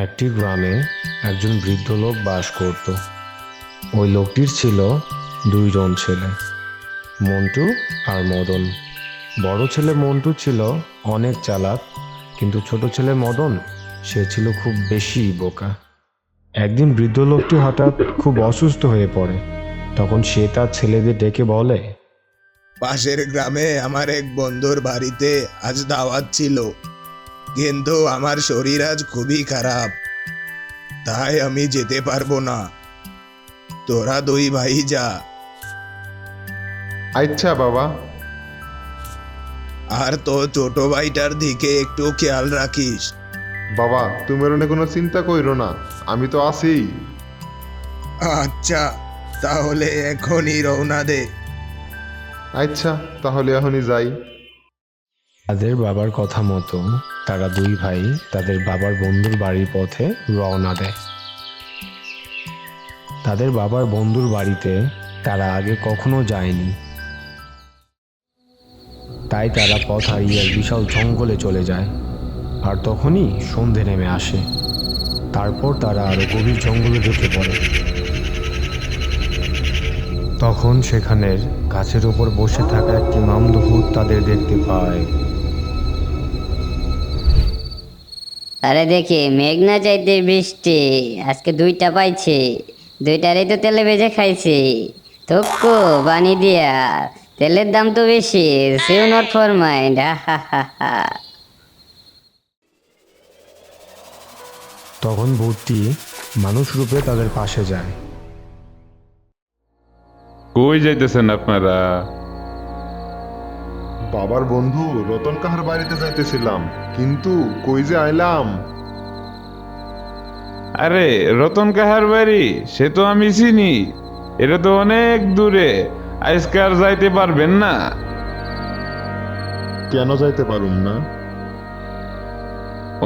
একটি গ্রামে একজন বৃদ্ধ লোক বাস করত। ওই লোকটির ছিল দুইজন ছেলে, মন্টু আর মদন। বড় ছেলে মন্টু ছিল অনেক চালাক, কিন্তু ছোট ছেলে মদন, সে ছিল খুব বেশি বোকা। একদিন বৃদ্ধ লোকটি হঠাৎ খুব অসুস্থ হয়ে পড়ে। তখন সে তার ছেলেদের ডেকে বলে, পাশের গ্রামে আমার এক বন্ধুর বাড়িতে আজ দাওয়াত ছিল, কিন্তু আমার শরীর আজ খুবই খারাপ, তাই আমি যেতে পারবো না। তোরা দুই ভাই যা, আচ্ছা বাবা। আর তো ছোট ভাইটার দিকে একটু খেয়াল রাখিস। বাবা, তুমি ওর কোনো চিন্তা কইরো না, আমি তো আছি। আচ্ছা, তাহলে এখনই রওনা দে। আচ্ছা, তাহলে এখনই যাই। তাদের বাবার কথা মতো তারা দুই ভাই তাদের বাবার বন্ধুর বাড়ির পথে রওনা দেয়। তাদের বাবার বন্ধুর বাড়িতে তারা আগে কখনো যায়নি, তাই তারা পথ হারিয়ে এক বিশাল জঙ্গলে চলে যায়। আর তখনই সন্ধে নেমে আসে। তারপর তারা আরো গভীর জঙ্গলে ঢুকে পড়ে। তখন সেখানের গাছের উপর বসে থাকা একটি মামদভূত তাদের দেখতে পায়। আরে দেখি মেঘ না চাইতে বৃষ্টি, আজকে দুইটা পাইছে, দুইটারই তো তেলে ভেজে খাইছি। থুকু বানি দিয়া, তেলের দাম তো বেশি, সেও নট ফর মাইন্ড, হা হা হা হা। তখন ভূতটি মানুষ রূপে তাদের পাশে যায়। কই যাইতেছেন আপনারা? বাবার বন্ধু রতন কাহার বাড়িতে যাইতেছিলাম, কিন্তু কই যে আইলাম। আরে রতন কাহার বাড়ি, সে তো আমি চিনি। এটা তো অনেক দূরে, আজকে আর যাইতে পারবেন না। কেন যাইতে পারুম না?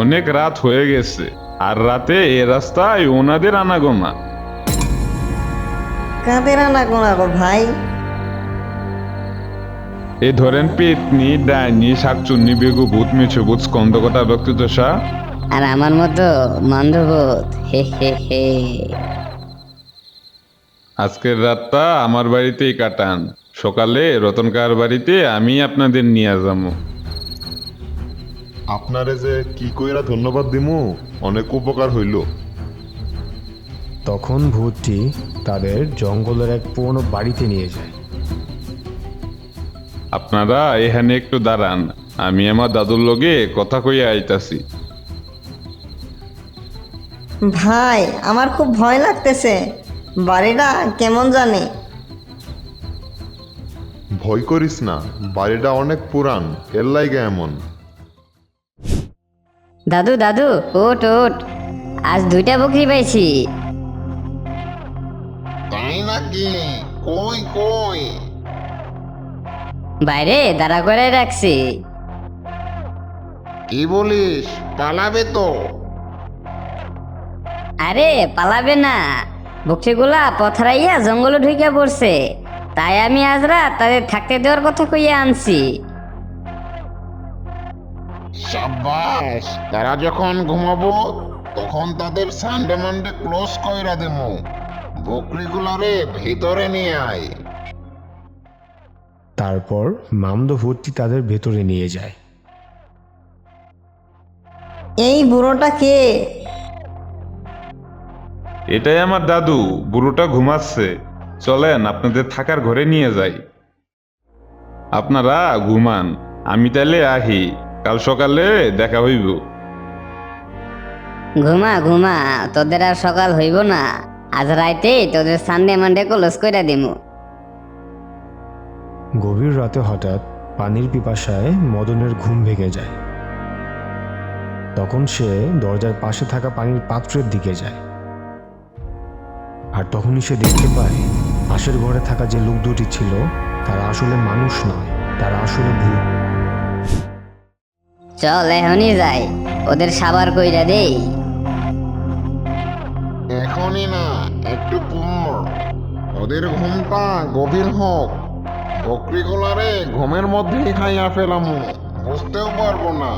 অনেক রাত হয়ে গেছে, আর রাতে এ রাস্তায় ওনাদের আনাগোনা। কাঁদের আনা গোনা গো ভাই? এ ধরেন পেতনি, ডাইনি, শাকচুন্নি, বেগু ভূত, মেছো ভূত, স্কন্দকটা, ব্যক্তিদশা। আর আমার মতো মন্দভূত, হে হে হে। আজকের রাতটা আমার বাড়িতেই কাটান, সকালে রতন কাহার বাড়িতে আমি আপনাদের নিয়ে যাবো। আপনারে যে কি কইরা ধন্যবাদ দিমু, অনেক উপকার হইল। তখন ভূতটি তাদের জঙ্গলের এক পুরনো বাড়িতে নিয়ে যায়। আপনারা এখানে একটু দাঁড়ান, আমি আমার দাদুর লগে কথা কইয়া আইতাছি। ভাই, আমার খুব ভয় লাগতেছে, বাড়িটা কেমন জানি। ভয় করিস না, বাড়িটা অনেক পুরান, এর লাইগা এমন। দাদু দাদু, ওট ওট, আজ দুইটা বকরি পাইছি। তাই নাকি? কই কই? বাইরে দাঁড়া করে রাখছি। কি বলিস, পালাবে তো? আরে পালাবে না, বকরিগুলা পথরাইয়া জঙ্গলে ঢুকে পড়ছে, তাই আমি আজ রাত তাদের থাকতে দেওয়ার কথা কইয়া আনছি। সাব্বাস, তারা যখন ঘুমাবো তখন তাদের সানডে মানডে ক্লোজ কইরা দেবো। বকরিগুলারে ভিতরে নিয়ে আয়। তারপর মামদভূতটি তাদের ভেতরে নিয়ে যায়। এই বুড়োটা কে? এটাই আমার দাদু, বুড়োটা ঘুমাচ্ছে। চলেন আপনাদের থাকার ঘরে নিয়ে যাই। আপনারা ঘুমান, আমি তাইলে আহি, কাল সকালে দেখা হইব। ঘুমা ঘুমা, তোদের আর সকাল হইব না, আজ রাইতে তোদের সানডে মানডে ক্লোজ কইরা দিমু। গভীর রাতে হঠাৎ পানির পিপাসায় মদনের ঘুম ভেঙে যায়। তখন সে দরজার পাশে থাকা পানির পাত্রের দিকে যায়। আর তখনই সে দেখতে পায় পাশের ঘরে থাকা যে লোক দুটি ছিল তারা আসলে মানুষ নয়, তারা আসলে ভূত। চল এখনই যাই, ওদের সাবার কইরা দেই। এখনই না, একটু পর। ওদের ঘুমটা গভীর হোক, বকরিগুলারে ঘুমের মধ্যেই খাইয়া ফেলামু, বুঝতেও পারবো না।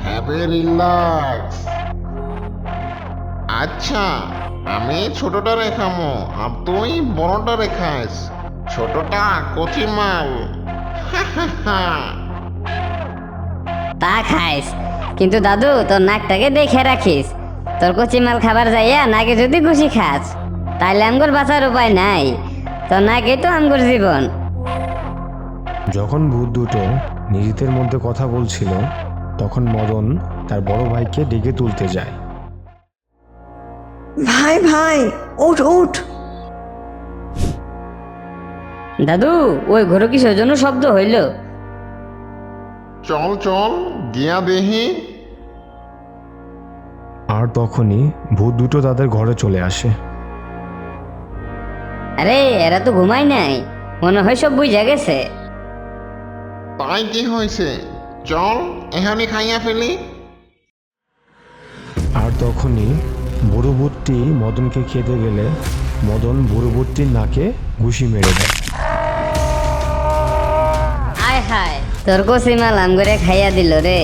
Have a relax. আচ্ছা, আমি ছোটটা রেখামো আর তুই বড়টা রেখাস। ছোটটা কচি মাল। তা খাইস, কিন্তু দাদু তোর নাকটাকে দেখে রাখিস। তোর কচি মাল খাবার যাইয়া নাকে যদি ঘুষি খাস, তাইলে আমগর বাঁচার উপায় নাই। তোর নাকে তো আমগর জীবন। যখন ভূত দুটো নিজেদের মধ্যে কথা বলছিল, তখন মদন তার বড় ভাইকে ডেকে তুলতে যায়। ভাই ভাই, উঠ উঠ। দাদু, ওই ঘরে কিসের জন্য শব্দ হইল? চল চল গিয়া দেহি। আর তখনই ভূত দুটো তাদের ঘরে চলে আসে। আরে এরা তো ঘুমাই নাই, মনে হয় সব বুঝা গেছে। তাই কি হয়েছে? চল এখানে খাইয়া ফেলি। আর তখনই বুড়ো ভূতটি মদনকে খেতে গেলে মদন বুড়ো ভূতটির নাকে ঘুষি মেরে দেয়। আয় হায়, তোর কচি মাল আমগরে খাইয়া দিল রে।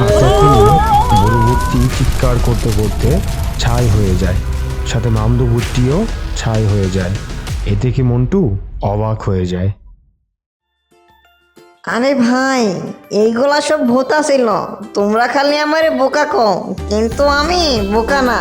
আর তখনই বুড়ো ভূতটি চিৎকার করতে করতে ছাই হয়ে যায়, সাথে মামদো ভূতটিও ছাই হয়ে যায়। এতে কি মন্টু অবাক হয়ে যায়। আরে ভাই, এইগুলা সব ভূত ছিল। তোমরা খালি আমারে বোকা কও, কিন্তু আমি বোকা না।